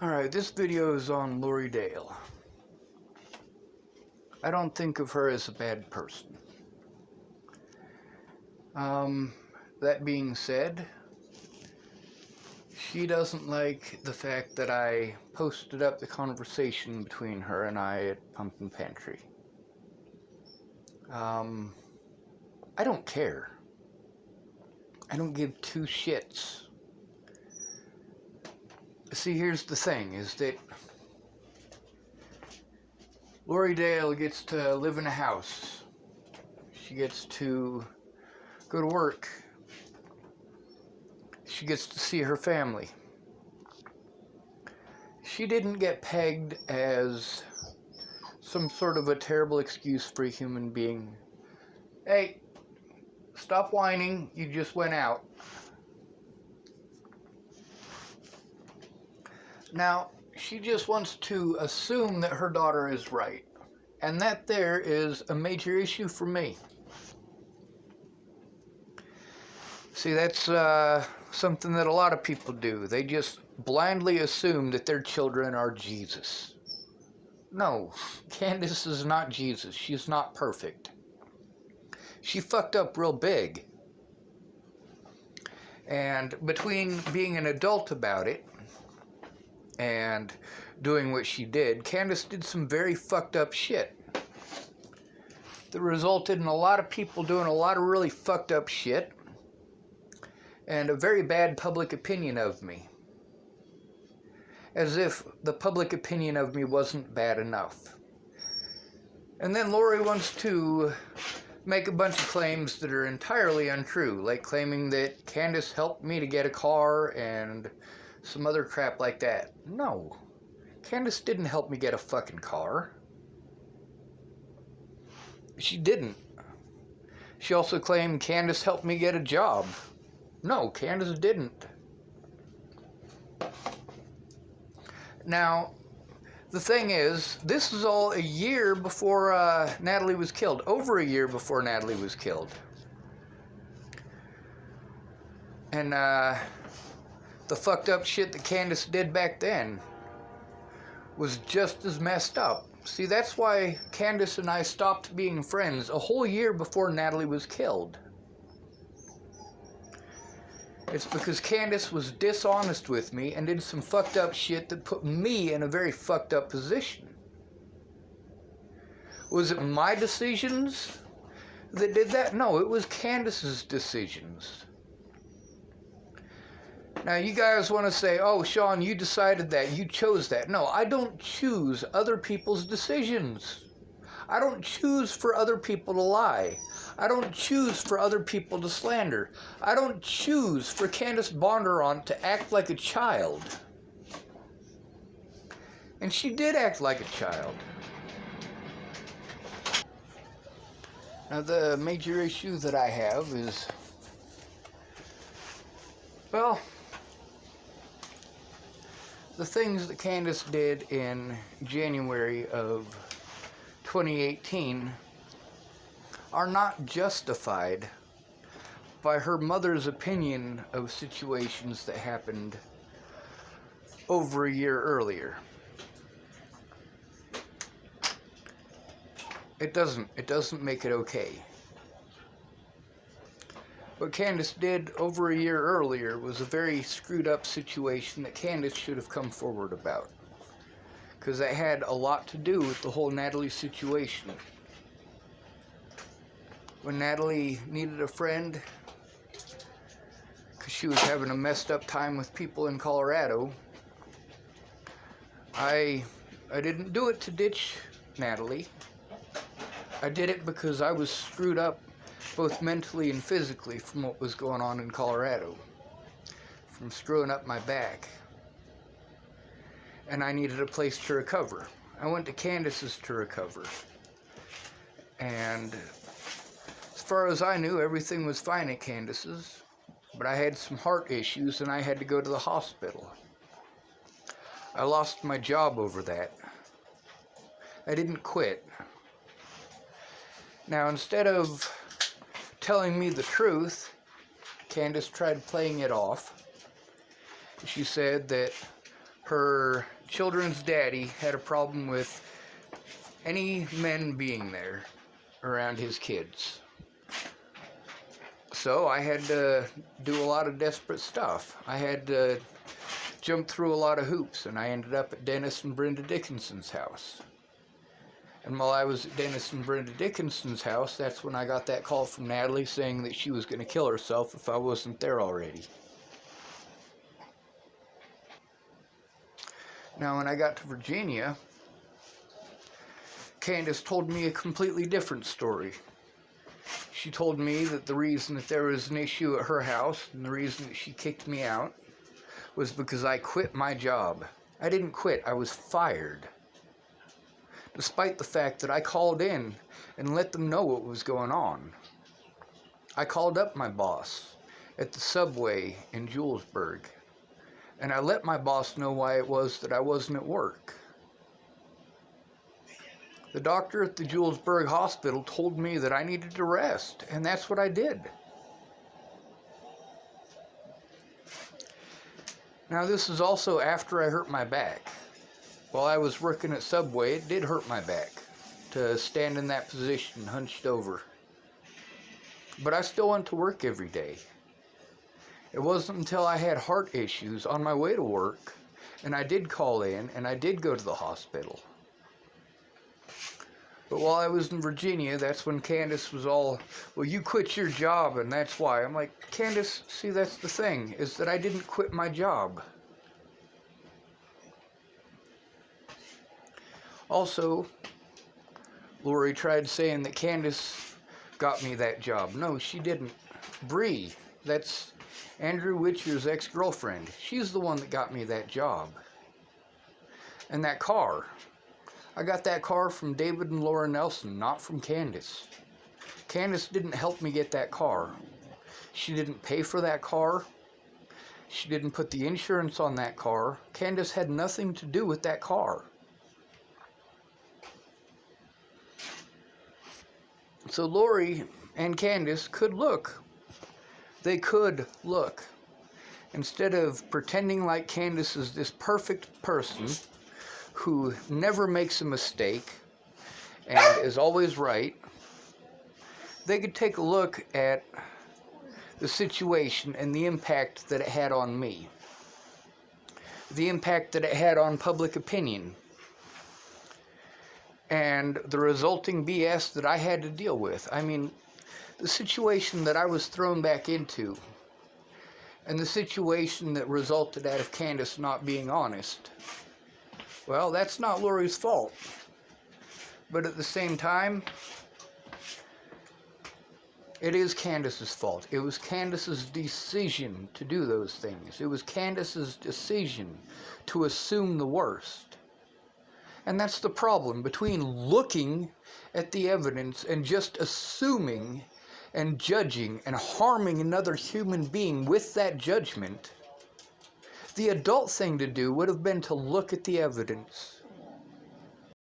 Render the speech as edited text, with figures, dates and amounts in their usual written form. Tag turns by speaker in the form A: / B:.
A: Alright, this video is on Laurie Dale. I don't think of her as a bad person. That being said, she doesn't like the fact that I posted up the conversation between her and I at Pumpkin Pantry. I don't care. I don't give two shits. See, here's the thing, is that Laurie Dale gets to live in a house. She gets to go to work. She gets to see her family. She didn't get pegged as some sort of a terrible excuse for a human being. Hey, stop whining, you just went out. Now, she just wants to assume that her daughter is right. And that there is a major issue for me. See, that's something that a lot of people do. They just blindly assume that their children are Jesus. No, Candace is not Jesus. She's not perfect. She fucked up real big. And between being an adult about it and doing what she did, Candace did some very fucked up shit that resulted in a lot of people doing a lot of really fucked up shit and a very bad public opinion of me. As if the public opinion of me wasn't bad enough. And then Laurie wants to make a bunch of claims that are entirely untrue, like claiming that Candace helped me to get a car and some other crap like that. No, Candace didn't help me get a fucking car. She didn't. She also claimed Candace helped me get a job. No, Candace didn't. Now, the thing is, this is all a year before Natalie was killed. Over a year before Natalie was killed. And the fucked up shit that Candace did back then was just as messed up. See, that's why Candace and I stopped being friends a whole year before Natalie was killed. It's because Candace was dishonest with me and did some fucked up shit that put me in a very fucked up position. Was it my decisions that did that? No, it was Candace's decisions. Now, you guys want to say, oh, Sean, you decided that, you chose that. No, I don't choose other people's decisions. I don't choose for other people to lie. I don't choose for other people to slander. I don't choose for Candace Bondurant to act like a child. And she did act like a child. Now, the major issue that I have is, well, the things that Candace did in January of 2018 are not justified by her mother's opinion of situations that happened over a year earlier. It doesn't make it okay. What Candace did over a year earlier was a very screwed up situation that Candace should have come forward about. Because that had a lot to do with the whole Natalie situation. When Natalie needed a friend, because she was having a messed up time with people in Colorado, I didn't do it to ditch Natalie. I did it because I was screwed up both mentally and physically from what was going on in Colorado, from screwing up my back. And I needed a place to recover. I went to Candace's to recover. And as far as I knew, everything was fine at Candace's, but I had some heart issues and I had to go to the hospital. I lost my job over that. I didn't quit. Now, instead of telling me the truth, Candace tried playing it off. She said that her children's daddy had a problem with any men being there around his kids. So I had to do a lot of desperate stuff. I had to jump through a lot of hoops, and I ended up at Dennis and Brenda Dickinson's house. And while I was at Dennis and Brenda Dickinson's house, that's when I got that call from Natalie saying that she was going to kill herself if I wasn't there already. Now, when I got to Virginia, Candace told me a completely different story. She told me that the reason that there was an issue at her house and the reason that she kicked me out was because I quit my job. I didn't quit, I was fired. Despite the fact that I called in and let them know what was going on. I called up my boss at the subway in Julesburg, and I let my boss know why it was that I wasn't at work. The doctor at the Julesburg hospital told me that I needed to rest, and that's what I did. Now, this is also after I hurt my back. While I was working at Subway, it did hurt my back to stand in that position, hunched over. But I still went to work every day. It wasn't until I had heart issues on my way to work, and I did call in, and I did go to the hospital. But while I was in Virginia, that's when Candace was all, well, you quit your job, and that's why. I'm like, Candace, see, that's the thing, is that I didn't quit my job. Also, Laurie tried saying that Candace got me that job. No, she didn't. Bree, that's Andrew Witcher's ex-girlfriend. She's the one that got me that job. And that car. I got that car from David and Laura Nelson, not from Candace. Candace didn't help me get that car. She didn't pay for that car. She didn't put the insurance on that car. Candace had nothing to do with that car. So Laurie and Candace could look. They could look. Instead of pretending like Candace is this perfect person who never makes a mistake and is always right, they could take a look at the situation and the impact that it had on me. The impact that it had on public opinion. And the resulting BS that I had to deal with. I mean, the situation that I was thrown back into, and the situation that resulted out of Candace not being honest, well, that's not Laurie's fault. But at the same time, it is Candace's fault. It was Candace's decision to do those things. It was Candace's decision to assume the worst. And that's the problem between looking at the evidence and just assuming and judging and harming another human being with that judgment. The adult thing to do would have been to look at the evidence